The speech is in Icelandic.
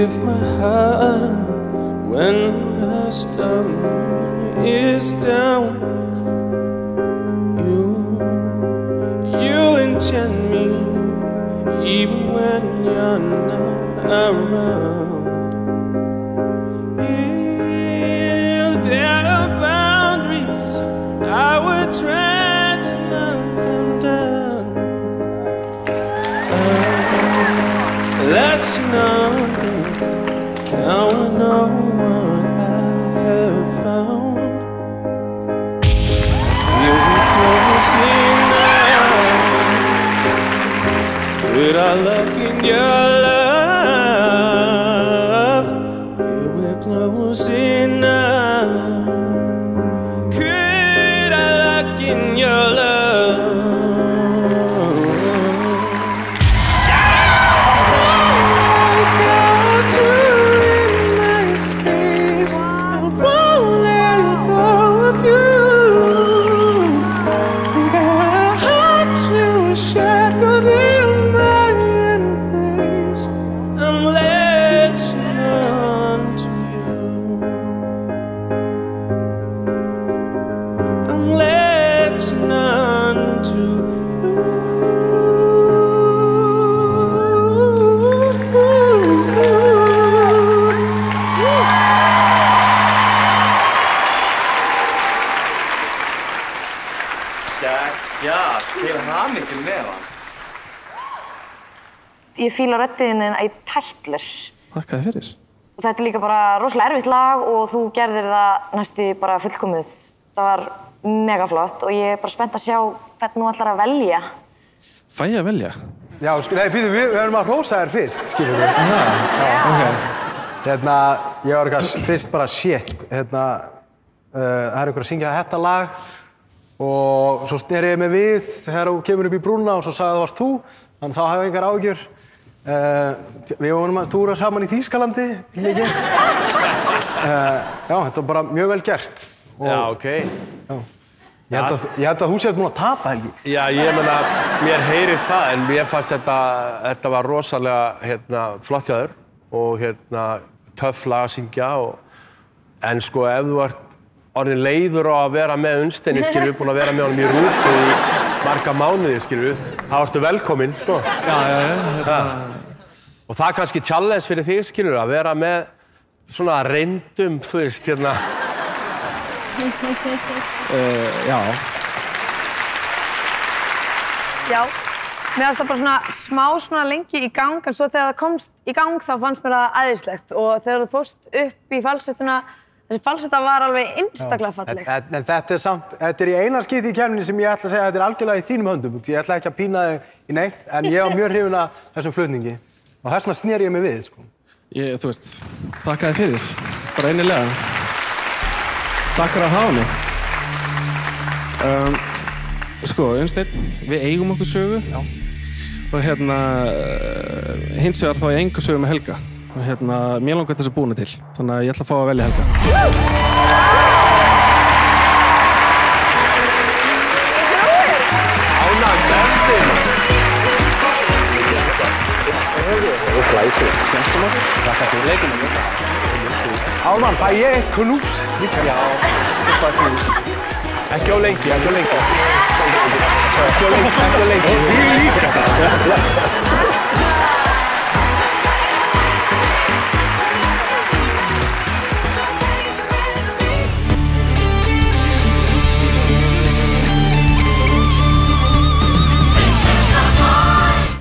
give my heart up when the sun is down. You enchant me even when you're not around. If there are boundaries, I would try to knock them down. That's nothing. Now I know what I have found. Feel me close enough. Could I look in your love? Feel me close enough. Could I look in your love? Ég fíla röddina í tætlur. Þakka þér fyrir. Og þetta líka bara rosalega erfitt lag og þú gerðir það næstu bara fullkomið. Það var mega flott og ég bara spennt að sjá hvernig þú ætlar að velja. Fæ ég að velja? Já, nei, býtum við erum að hrósa þér fyrst, skiljum við. Já. Ok. Ég var eitthvað fyrst bara shit, það er einhver að syngja þetta lag og svo sneri ég mig við þegar þú kemur upp í brúna og svo sagði það varst þú, þannig þá hafði ég engar áhyggjur. Við vorum að túra saman í Þýskalandi, mikið. Já, þetta var bara mjög vel gert. Já, ok. Já. Ég held að þú sért múin að tapa, Helgi. Já, ég meina, mér heyrist það, en mér fannst þetta var rosalega flott hjá þér og töff lag að syngja. En sko, ef þú ert orðin leiður á að vera með Unnsteini, skilur, búin að vera með honum í rútu í marga mánuði, skilur, þá ertu velkominn, sko. Já. Og það er kannski challenge fyrir þig, skilur, að vera með svona reyndum, þú veist, Já. Já. Mér fannst það bara smá lengi í gang, en svo þegar það komst í gang þá fannst mér það æðislegt. Og þegar þú fórst upp í falsettuna, þessi falsetta var alveg einstaklega falleg. En þetta í eina skipti í keppninni sem ég ætla að segja að þetta algjörlega í þínum höndum. Ég ætla ekki að pína þig í neitt, en ég var mjög hrifinn af þessum flutningi. Og þess vegna sneri ég mig við, sko. Þú veist, þakka þér fyrir, bara einilega. Takk fyrir að hafa mig. Sko, Unnsteinn, við eigum okkur sögu. Já. Og hins vegar þá ég enga sögu með Helga. Og mér langar þess að búna til. Þannig að ég ætla að fá að velja Helga. Ánægð með þig! Það er glæsilegt. Skemmtum okkur. Þakka fyrir leikum. Ánægð, fæ ég eitt knús líka? Já, þú fær knús. Ekki á lengi, ekki á lengi. Ekki á lengi. Þið líka.